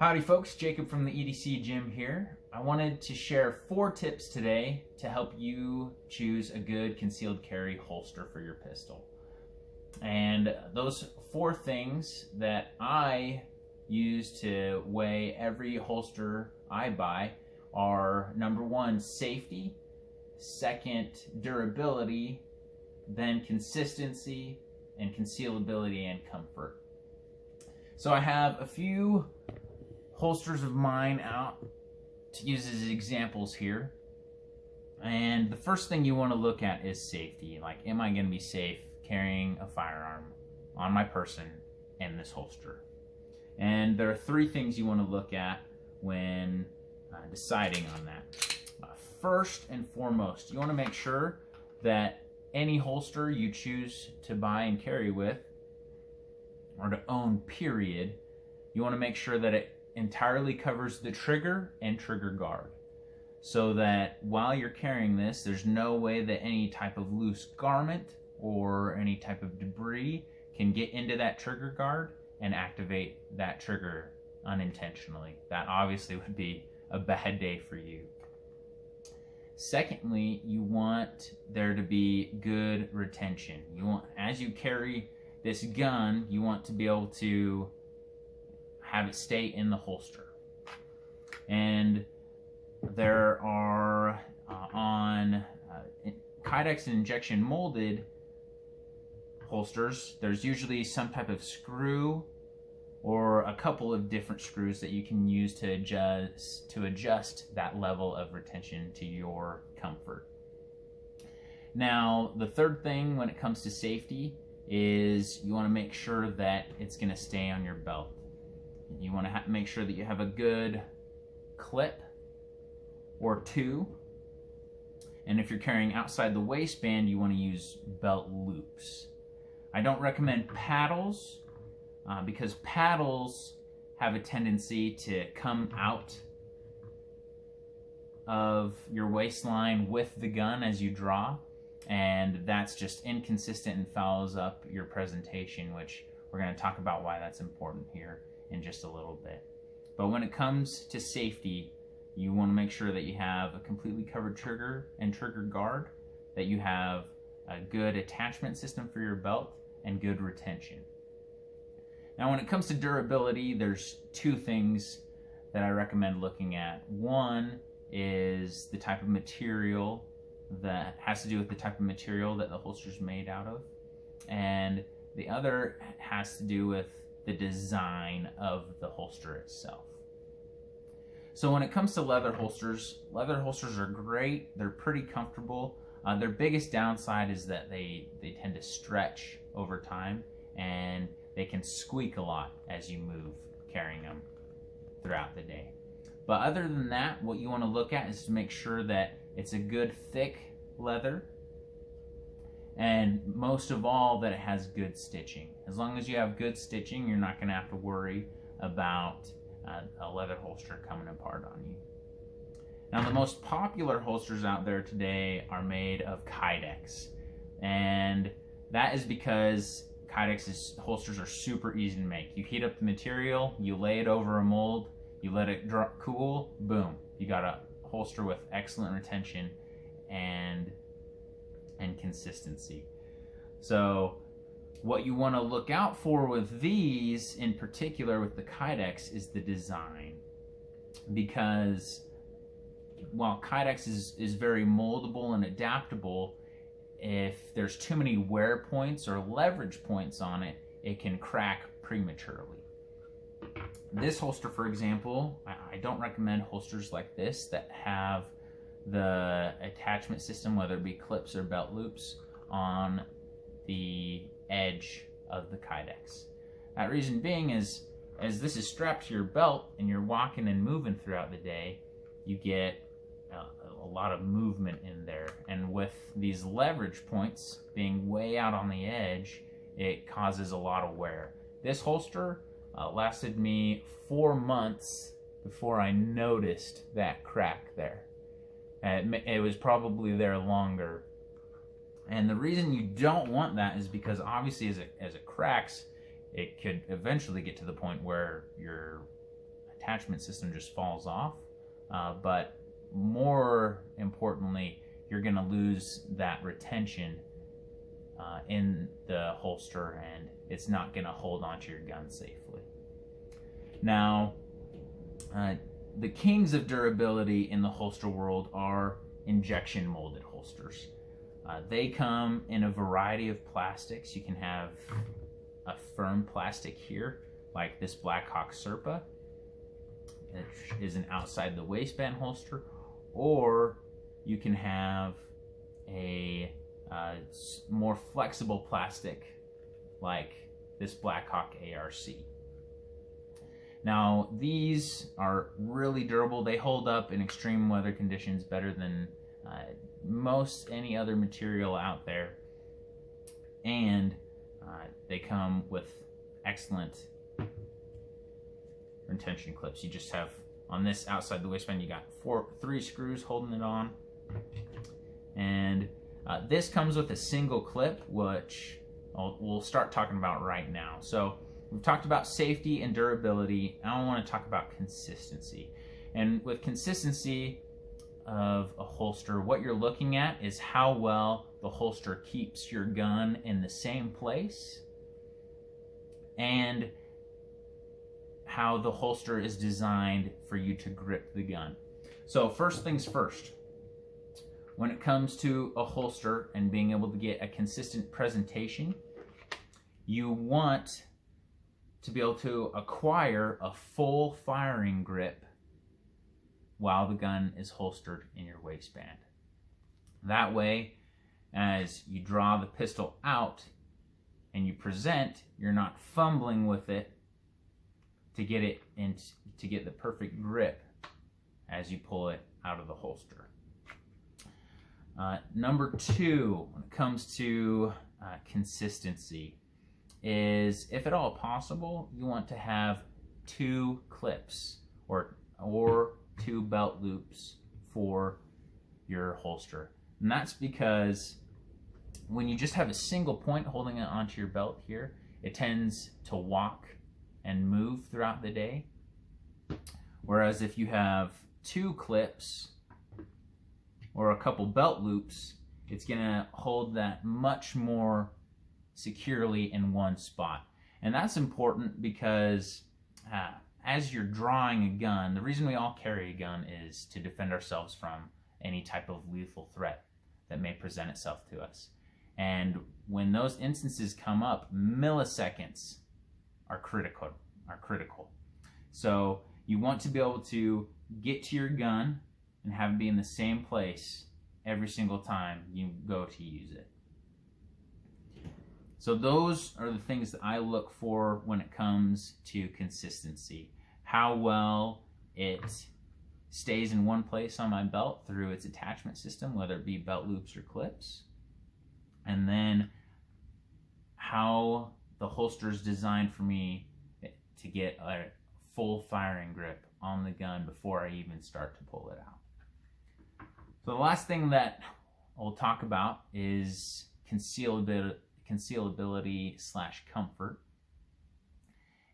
Howdy folks, Jacob from the EDC Gym here. I wanted to share 4 tips today to help you choose a good concealed carry holster for your pistol. And those 4 things that I use to weigh every holster I buy are: number 1, safety; second, durability; then consistency; and concealability and comfort. So I have a few holsters of mine out to use as examples here. And the first thing you want to look at is safety. Like, am I going to be safe carrying a firearm on my person in this holster? And there are 3 things you want to look at when deciding on that. First and foremost, you want to make sure that any holster you choose to buy and carry with, or to own period, you want to make sure that it entirely covers the trigger and trigger guard, so that while you're carrying this, there's no way that any type of loose garment or any type of debris can get into that trigger guard and activate that trigger unintentionally. That obviously would be a bad day for you. Secondly, you want there to be good retention. You want, as you carry this gun, you want to be able to have it stay in the holster. And there are on Kydex and injection molded holsters, there's usually some type of screw or a couple of different screws that you can use to adjust that level of retention to your comfort. Now, the third thing when it comes to safety is you want to make sure that it's going to stay on your belt. You want to make sure that you have a good clip or 2. And if you're carrying outside the waistband, you want to use belt loops. I don't recommend paddles because paddles have a tendency to come out of your waistline with the gun as you draw, and that's just inconsistent and fouls up your presentation, which we're going to talk about why that's important here in just a little bit. But when it comes to safety, you want to make sure that you have a completely covered trigger and trigger guard, that you have a good attachment system for your belt, and good retention. Now, when it comes to durability, there's 2 things that I recommend looking at. One is the type of material, that has to do with the type of material that the holster is made out of, and the other has to do with the design of the holster itself. So when it comes to leather holsters are great. They're pretty comfortable. Their biggest downside is that they tend to stretch over time, and they can squeak a lot as you move carrying them throughout the day. But other than that, what you want to look at is to make sure that it's a good thick leather, and most of all, that it has good stitching. As long as you have good stitching, you're not going to have to worry about a leather holster coming apart on you. Now, the most popular holsters out there today are made of Kydex, and that is because Kydex's holsters are super easy to make. You heat up the material, you lay it over a mold, you let it cool, boom, you got a holster with excellent retention and consistency. So what you want to look out for with these, in particular with the Kydex, is the design. Because while Kydex is very moldable and adaptable, if there's too many wear points or leverage points on it, it can crack prematurely. This holster, for example, I don't recommend holsters like this that have the attachment system, whether it be clips or belt loops, on the edge of the Kydex. That reason being is, as this is strapped to your belt and you're walking and moving throughout the day, you get a lot of movement in there. And with these leverage points being way out on the edge, it causes a lot of wear. This holster lasted me 4 months before I noticed that crack there. It was probably there longer. And the reason you don't want that is because obviously as it cracks, it could eventually get to the point where your attachment system just falls off. But more importantly, you're going to lose that retention in the holster, and it's not going to hold onto your gun safely. Now, the kings of durability in the holster world are injection molded holsters. They come in a variety of plastics. You can have a firm plastic here, like this Blackhawk Serpa, which is an outside the waistband holster, or you can have a more flexible plastic like this Blackhawk ARC. Now, these are really durable. They hold up in extreme weather conditions better than most any other material out there, and they come with excellent retention clips. You just have, on this outside the waistband, you got three screws holding it on, and this comes with a single clip, which we'll start talking about right now. So we've talked about safety and durability. Now I want to talk about consistency. And with consistency of a holster, what you're looking at is how well the holster keeps your gun in the same place, and how the holster is designed for you to grip the gun. So first things first, when it comes to a holster and being able to get a consistent presentation, you want to be able to acquire a full firing grip while the gun is holstered in your waistband. That way, as you draw the pistol out and you present, you're not fumbling with it to get it in, to get the perfect grip as you pull it out of the holster. Number two, when it comes to consistency, is if at all possible, you want to have two clips or two belt loops for your holster. And that's because when you just have a single point holding it onto your belt here, it tends to walk and move throughout the day. Whereas if you have two clips or a couple belt loops, it's gonna hold that much more securely in one spot. And that's important because as you're drawing a gun, the reason we all carry a gun is to defend ourselves from any type of lethal threat that may present itself to us. And when those instances come up, milliseconds are critical. So you want to be able to get to your gun and have it be in the same place every single time you go to use it. So those are the things that I look for when it comes to consistency. How well it stays in one place on my belt through its attachment system, whether it be belt loops or clips. And then how the holster is designed for me to get a full firing grip on the gun before I even start to pull it out. So the last thing that we'll talk about is concealability / comfort.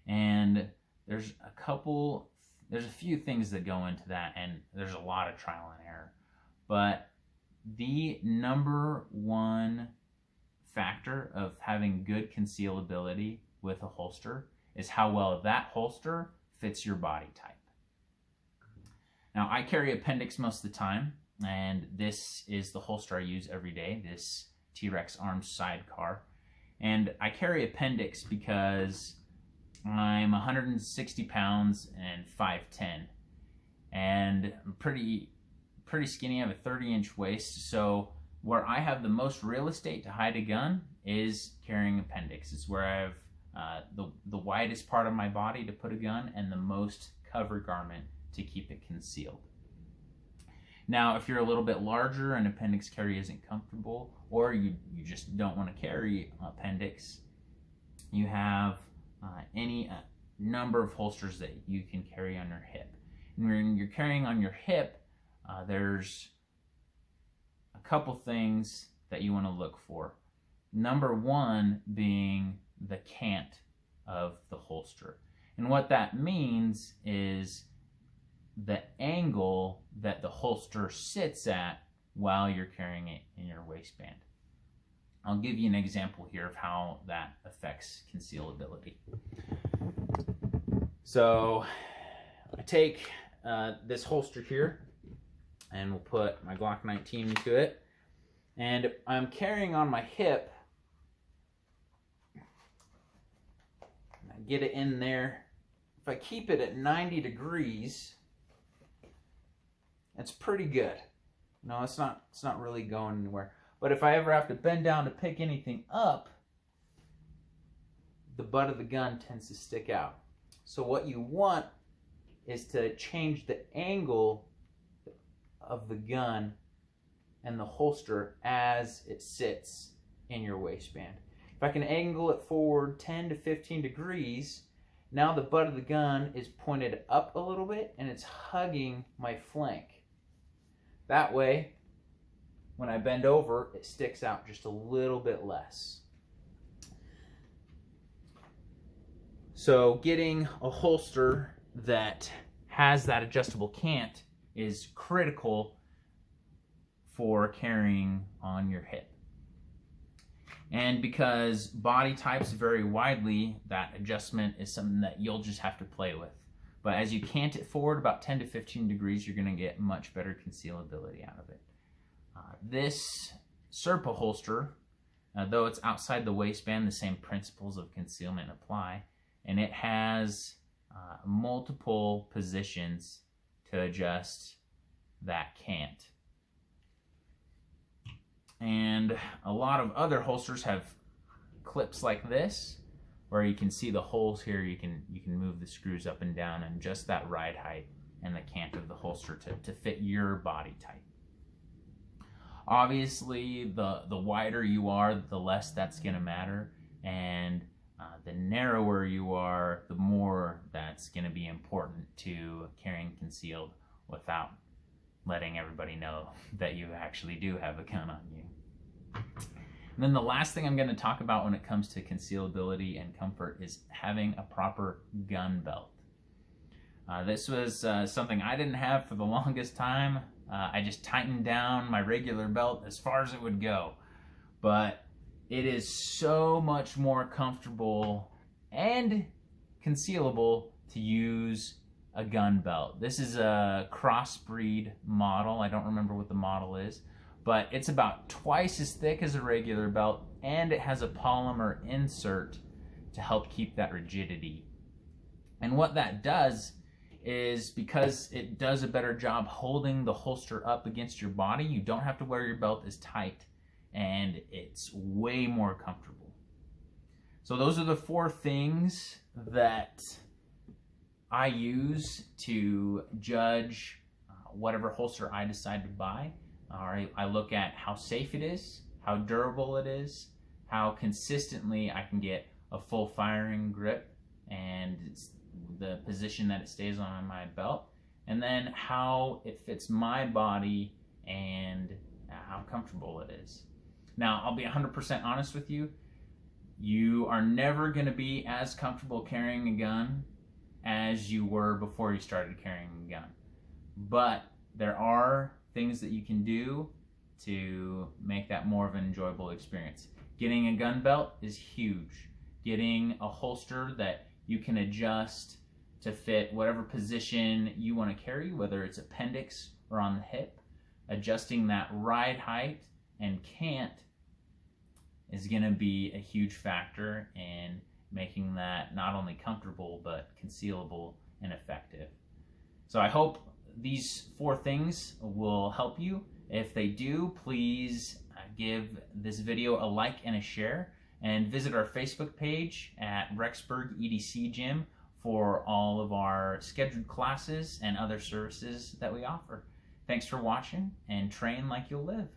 And there's a few things that go into that, and there's a lot of trial and error. But the number one factor of having good concealability with a holster is how well that holster fits your body type. Now, I carry appendix most of the time, and this is the holster I use every day, this T-Rex Arms sidecar. And I carry appendix because I'm 160 pounds and 5'10", and I'm pretty skinny. I have a 30-inch waist, so where I have the most real estate to hide a gun is carrying appendix. It's where I have the widest part of my body to put a gun and the most cover garment to keep it concealed. Now, if you're a little bit larger and appendix carry isn't comfortable, or you just don't want to carry appendix, you have any number of holsters that you can carry on your hip. And when you're carrying on your hip, there's a couple things that you want to look for. Number one being the cant of the holster. And what that means is the angle that the holster sits at while you're carrying it in your waistband. I'll give you an example here of how that affects concealability. So I take this holster here, and we'll put my Glock 19 into it, and I'm carrying on my hip. I get it in there. If I keep it at 90 degrees, it's pretty good. No, it's not really going anywhere. But if I ever have to bend down to pick anything up, the butt of the gun tends to stick out. So what you want is to change the angle of the gun and the holster as it sits in your waistband. If I can angle it forward 10 to 15 degrees, now the butt of the gun is pointed up a little bit and it's hugging my flank. That way, when I bend over, it sticks out just a little bit less. So getting a holster that has that adjustable cant is critical for carrying on your hip. And because body types vary widely, that adjustment is something that you'll just have to play with. But as you cant it forward about 10 to 15 degrees, you're going to get much better concealability out of it. This Serpa holster, though it's outside the waistband, the same principles of concealment apply, and it has multiple positions to adjust that cant. And a lot of other holsters have clips like this, where you can see the holes here. You can move the screws up and down and adjust that ride height and the cant of the holster to fit your body type. Obviously, the wider you are, the less that's going to matter, and the narrower you are, the more that's going to be important to carrying concealed without letting everybody know that you actually do have a gun on you. And then the last thing I'm going to talk about when it comes to concealability and comfort is having a proper gun belt. This was something I didn't have for the longest time. I just tightened down my regular belt as far as it would go. But it is so much more comfortable and concealable to use a gun belt. This is a crossbreed model. I don't remember what the model is, but it's about twice as thick as a regular belt, and it has a polymer insert to help keep that rigidity. And what that does is, because it does a better job holding the holster up against your body, you don't have to wear your belt as tight, and it's way more comfortable. So those are the 4 things that I use to judge whatever holster I decide to buy. I look at how safe it is, how durable it is, how consistently I can get a full firing grip, and the position that it stays on my belt, and then how it fits my body and how comfortable it is. Now, I'll be 100% honest with you. You are never going to be as comfortable carrying a gun as you were before you started carrying a gun. But there are things that you can do to make that more of an enjoyable experience. Getting a gun belt is huge. Getting a holster that you can adjust to fit whatever position you want to carry, whether it's appendix or on the hip, adjusting that ride height and cant is going to be a huge factor in making that not only comfortable but concealable and effective. So I hope these 4 things will help you. If they do, please give this video a like and a share, and visit our Facebook page at Rexburg EDC Gym for all of our scheduled classes and other services that we offer. Thanks for watching, and train like you'll live.